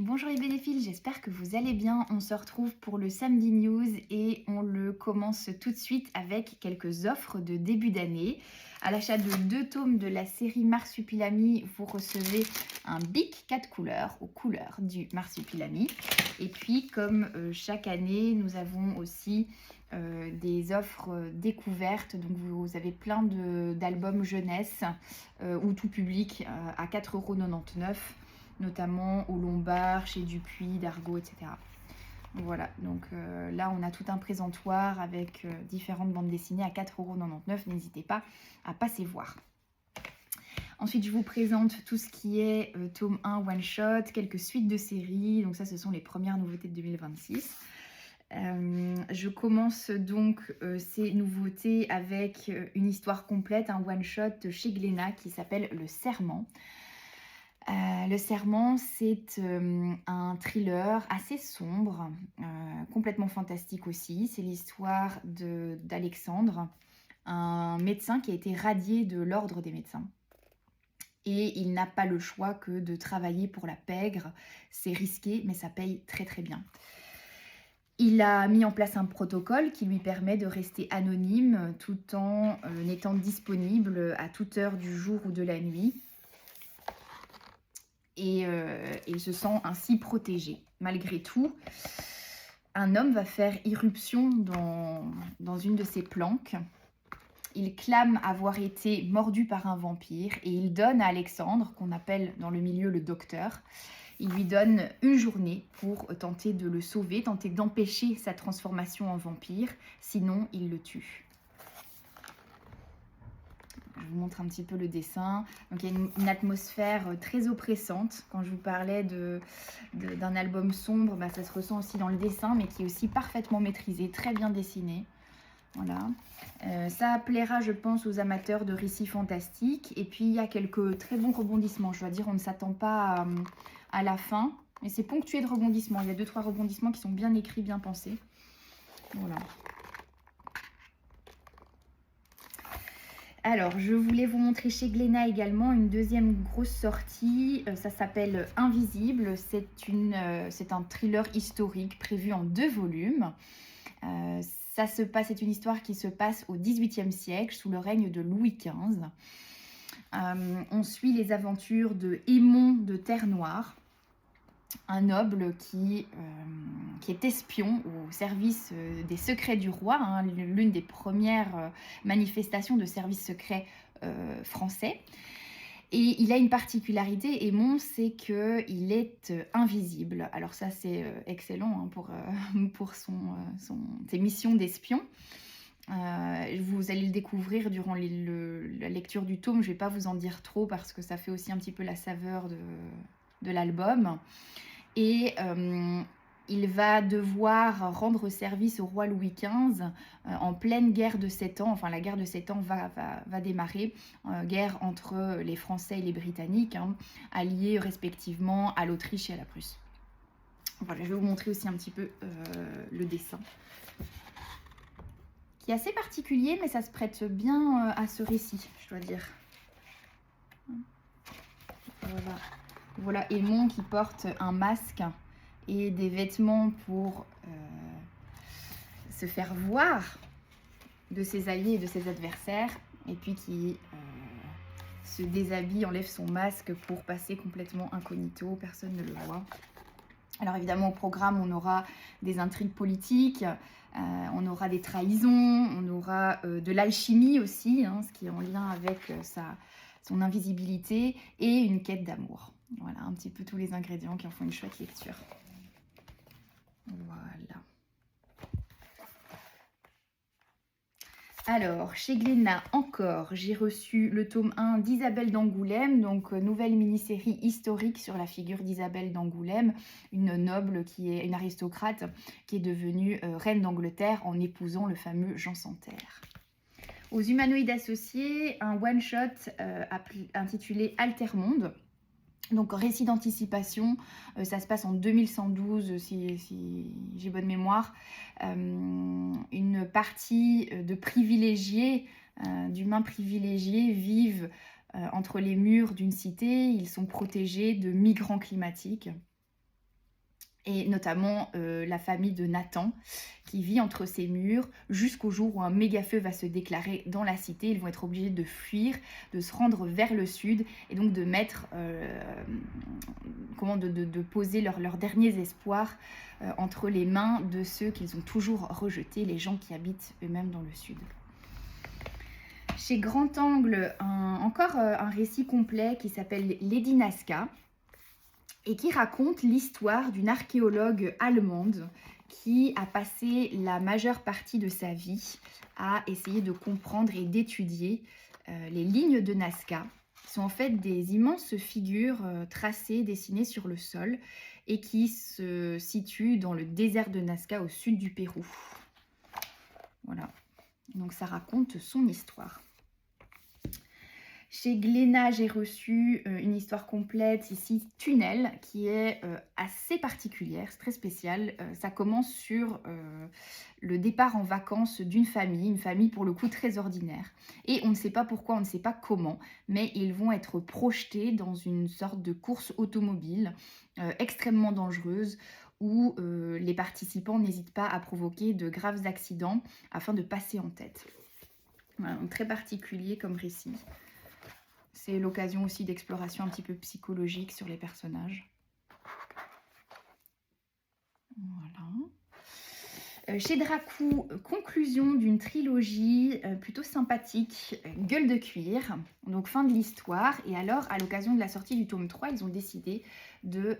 Bonjour les bénéfiles, j'espère que vous allez bien. On se retrouve pour le Samedi News et on le commence tout de suite avec quelques offres de début d'année. À l'achat de 2 tomes de la série Marsupilami, vous recevez un bic 4 couleurs aux couleurs du Marsupilami. Et puis, comme chaque année, nous avons aussi des offres découvertes. Donc, vous avez plein d'albums jeunesse ou tout public à 4,99 €, notamment au Lombard, chez Dupuis, Dargaud, etc. Voilà, donc là on a tout un présentoir avec différentes bandes dessinées à 4,99 €. N'hésitez pas à passer voir. Ensuite, je vous présente tout ce qui est tome 1 one shot, quelques suites de séries. Donc ça, ce sont les premières nouveautés de 2026. Je commence donc ces nouveautés avec une histoire complète, un one shot chez Glénat qui s'appelle Le Serment. Le Serment, c'est un thriller assez sombre, complètement fantastique aussi. C'est l'histoire d'Alexandre, un médecin qui a été radié de l'ordre des médecins. Et il n'a pas le choix que de travailler pour la pègre. C'est risqué, mais ça paye très très bien. Il a mis en place un protocole qui lui permet de rester anonyme tout en étant disponible à toute heure du jour ou de la nuit. Et il se sent ainsi protégé. Malgré tout, un homme va faire irruption dans une de ses planques. Il clame avoir été mordu par un vampire et il donne à Alexandre, qu'on appelle dans le milieu le docteur, il lui donne une journée pour tenter de le sauver, tenter d'empêcher sa transformation en vampire, sinon il le tue. Je vous montre un petit peu le dessin. Donc, il y a une atmosphère très oppressante. Quand je vous parlais d'un album sombre, ça se ressent aussi dans le dessin, mais qui est aussi parfaitement maîtrisé, très bien dessiné. Voilà. Ça plaira, je pense, aux amateurs de récits fantastiques. Et puis, il y a quelques très bons rebondissements. Je dois dire, on ne s'attend pas à la fin. Mais c'est ponctué de rebondissements. Il y a 2-3 rebondissements qui sont bien écrits, bien pensés. Voilà. Alors, je voulais vous montrer chez Glénat également une deuxième grosse sortie. Ça s'appelle Invisible. C'est un thriller historique prévu en 2 volumes. C'est une histoire qui se passe au XVIIIe siècle, sous le règne de Louis XV. On suit les aventures de Aymon de Terre-Noire, un noble qui est espion au service des secrets du roi, l'une des premières manifestations de service secret français. Et il a une particularité, Aymon, c'est qu'il est invisible. Alors ça, c'est excellent pour ses missions d'espion. Vous allez le découvrir durant la lecture du tome. Je ne vais pas vous en dire trop parce que ça fait aussi un petit peu la saveur de l'album. Et il va devoir rendre service au roi Louis XV en pleine guerre de 7 ans. Enfin, la guerre de 7 ans va démarrer. Guerre entre les Français et les Britanniques, alliés respectivement à l'Autriche et à la Prusse. Voilà, je vais vous montrer aussi un petit peu le dessin, qui est assez particulier, mais ça se prête bien à ce récit, je dois dire. Voilà Aymon qui porte un masque et des vêtements pour se faire voir de ses alliés et de ses adversaires, et puis qui se déshabille, enlève son masque pour passer complètement incognito, personne ne le voit. Alors évidemment, au programme, on aura des intrigues politiques, on aura des trahisons, on aura de l'alchimie aussi, ce qui est en lien avec son invisibilité, et une quête d'amour. Voilà, un petit peu tous les ingrédients qui en font une chouette lecture. Voilà. Alors, chez Glénat, encore, j'ai reçu le tome 1 d'Isabelle d'Angoulême, donc nouvelle mini-série historique sur la figure d'Isabelle d'Angoulême, une noble une aristocrate qui est devenue reine d'Angleterre en épousant le fameux Jean sans Terre. Aux humanoïdes associés, un one-shot intitulé Altermonde. Donc, récit d'anticipation, ça se passe en 2112, si j'ai bonne mémoire. Une partie de privilégiés, d'humains privilégiés, vivent entre les murs d'une cité. Ils sont protégés de migrants climatiques. et notamment la famille de Nathan qui vit entre ces murs jusqu'au jour où un méga feu va se déclarer dans la cité. Ils vont être obligés de fuir, de se rendre vers le sud et donc de mettre, de poser leurs derniers espoirs entre les mains de ceux qu'ils ont toujours rejetés, les gens qui habitent eux-mêmes dans le sud. Chez Grand Angle, encore un récit complet qui s'appelle Lady Nazca et qui raconte l'histoire d'une archéologue allemande qui a passé la majeure partie de sa vie à essayer de comprendre et d'étudier les lignes de Nazca, qui sont en fait des immenses figures tracées, dessinées sur le sol et qui se situent dans le désert de Nazca au sud du Pérou. Voilà, donc ça raconte son histoire. Chez Glénat, j'ai reçu une histoire complète, ici Tunnel, qui est assez particulière, c'est très spécial. Ça commence sur le départ en vacances d'une famille, une famille pour le coup très ordinaire. Et on ne sait pas pourquoi, on ne sait pas comment, mais ils vont être projetés dans une sorte de course automobile extrêmement dangereuse, où les participants n'hésitent pas à provoquer de graves accidents afin de passer en tête. Voilà, donc très particulier comme récit. C'est l'occasion aussi d'exploration un petit peu psychologique sur les personnages. Voilà. Chez Dracou, conclusion d'une trilogie plutôt sympathique, Gueule de cuir, donc fin de l'histoire. Et alors, à l'occasion de la sortie du tome 3, ils ont décidé de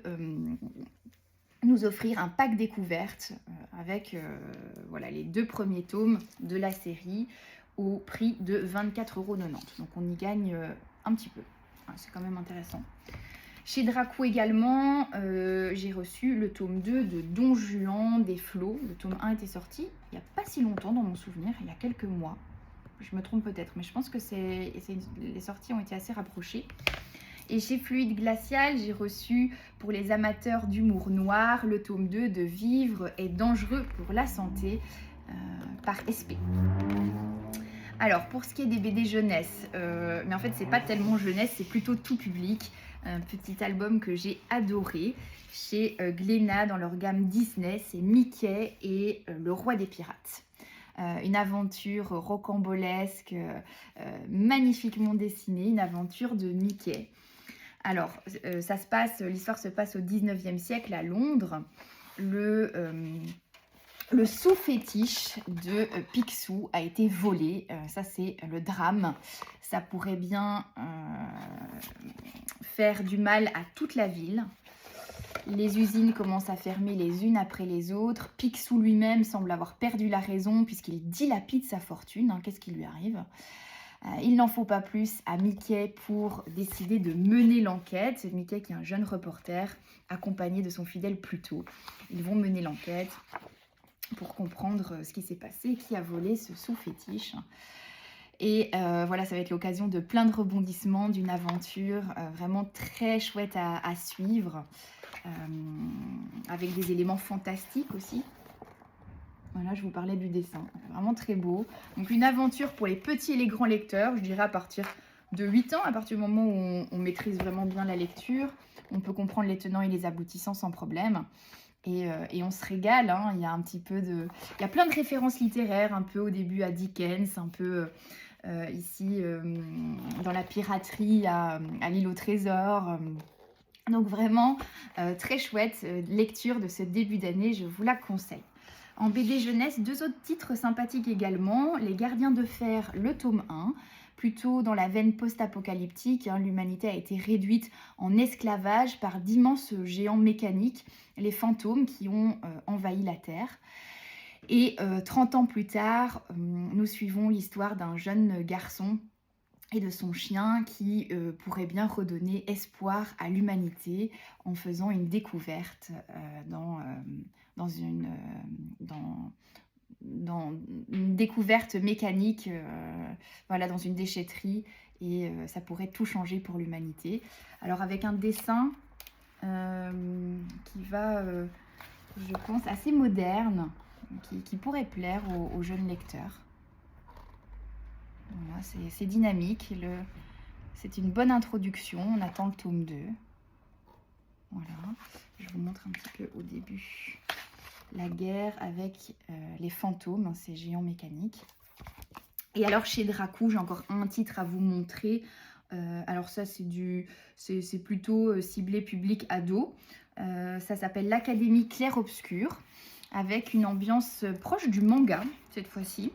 nous offrir un pack découverte avec voilà, les 2 premiers tomes de la série au prix de 24,90 €. Donc on y gagne un petit peu. C'est quand même intéressant. Chez Dracou également, j'ai reçu le tome 2 de Don Juan des Flots. Le tome 1 était sorti il n'y a pas si longtemps dans mon souvenir, il y a quelques mois. Je me trompe peut-être, mais je pense que les sorties ont été assez rapprochées. Et chez Fluide Glacial, j'ai reçu pour les amateurs d'humour noir le tome 2 de Vivre est dangereux pour la santé par SP. Alors, pour ce qui est des BD jeunesse, mais en fait, c'est pas tellement jeunesse, c'est plutôt tout public. Un petit album que j'ai adoré chez Glénat dans leur gamme Disney, c'est Mickey et le roi des pirates. Une aventure rocambolesque, magnifiquement dessinée, une aventure de Mickey. Alors, l'histoire se passe au 19e siècle à Londres. Le sous-fétiche de Picsou a été volé. Ça, c'est le drame. Ça pourrait bien faire du mal à toute la ville. Les usines commencent à fermer les unes après les autres. Picsou lui-même semble avoir perdu la raison puisqu'il dilapide sa fortune. Qu'est-ce qui lui arrive ? Il n'en faut pas plus à Mickey pour décider de mener l'enquête. Mickey qui est un jeune reporter accompagné de son fidèle Pluto. Ils vont mener l'enquête pour comprendre ce qui s'est passé, qui a volé ce sous-fétiche. Et voilà, ça va être l'occasion de plein de rebondissements, d'une aventure vraiment très chouette à suivre, avec des éléments fantastiques aussi. Voilà, je vous parlais du dessin, vraiment très beau. Donc une aventure pour les petits et les grands lecteurs, je dirais à partir de 8 ans, à partir du moment où on maîtrise vraiment bien la lecture, on peut comprendre les tenants et les aboutissants sans problème. Et on se régale, il y a un petit peu de... Il y a plein de références littéraires, un peu au début à Dickens, un peu ici dans la piraterie à l'île au trésor. Donc vraiment très chouette lecture de ce début d'année, je vous la conseille. En BD jeunesse, 2 autres titres sympathiques également. Les Gardiens de Fer, le tome 1. Plutôt dans la veine post-apocalyptique, l'humanité a été réduite en esclavage par d'immenses géants mécaniques, les fantômes qui ont envahi la Terre. Et 30 ans plus tard, nous suivons l'histoire d'un jeune garçon et de son chien qui pourrait bien redonner espoir à l'humanité en faisant une découverte dans une découverte mécanique, voilà, dans une déchetterie, et ça pourrait tout changer pour l'humanité. Alors avec un dessin qui va, je pense, assez moderne, qui pourrait plaire aux jeunes lecteurs. Voilà, c'est dynamique, c'est une bonne introduction, on attend le tome 2. Voilà, je vous montre montre un petit peu au début la guerre avec les fantômes, hein, ces géants mécaniques. Et alors chez Dracou, j'ai encore un titre à vous montrer. Alors ça, c'est plutôt ciblé public ado. Ça s'appelle l'Académie Clair-Obscur, avec une ambiance proche du manga, cette fois-ci.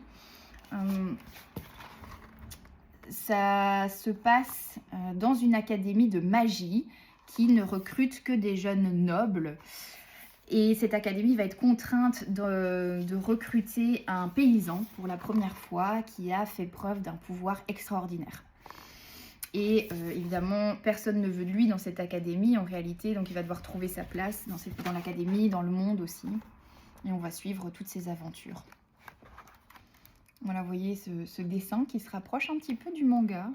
Ça se passe dans une académie de magie qui ne recrute que des jeunes nobles. Et cette académie va être contrainte de recruter un paysan pour la première fois qui a fait preuve d'un pouvoir extraordinaire. Et évidemment, personne ne veut de lui dans cette académie en réalité, donc il va devoir trouver sa place dans l'académie, dans le monde aussi. Et on va suivre toutes ses aventures. Voilà, vous voyez ce dessin qui se rapproche un petit peu du manga.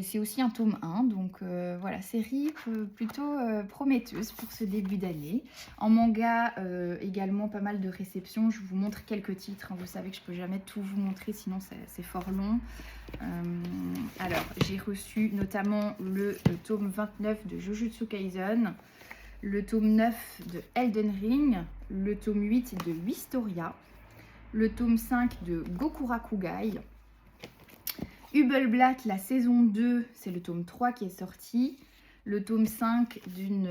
C'est aussi un tome 1, donc voilà, série plutôt prometteuse pour ce début d'année. En manga, également pas mal de réceptions. Je vous montre quelques titres, hein. Vous savez que je ne peux jamais tout vous montrer, sinon c'est fort long. Alors, j'ai reçu notamment le tome 29 de Jujutsu Kaisen, le tome 9 de Elden Ring, le tome 8 de Wistoria, le tome 5 de Gokurakugai, Hubelblatt, la saison 2, c'est le tome 3 qui est sorti. Le tome 5 d'une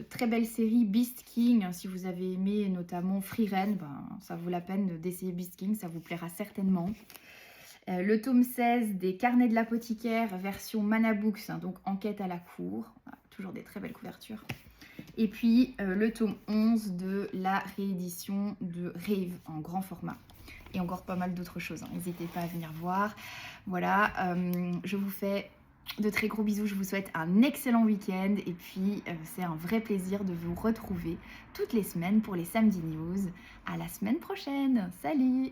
très belle série Beast King. Si vous avez aimé notamment Frieren, ça vaut la peine d'essayer Beast King, ça vous plaira certainement. Le tome 16 des Carnets de l'apothicaire, version Mana Books, hein, donc enquête à la cour. Voilà, toujours des très belles couvertures. Et puis le tome 11 de la réédition de Rave en grand format. Et encore pas mal d'autres choses, hein. N'hésitez pas à venir voir. Voilà, je vous fais de très gros bisous. Je vous souhaite un excellent week-end. Et puis, c'est un vrai plaisir de vous retrouver toutes les semaines pour les Samedi News. À la semaine prochaine. Salut!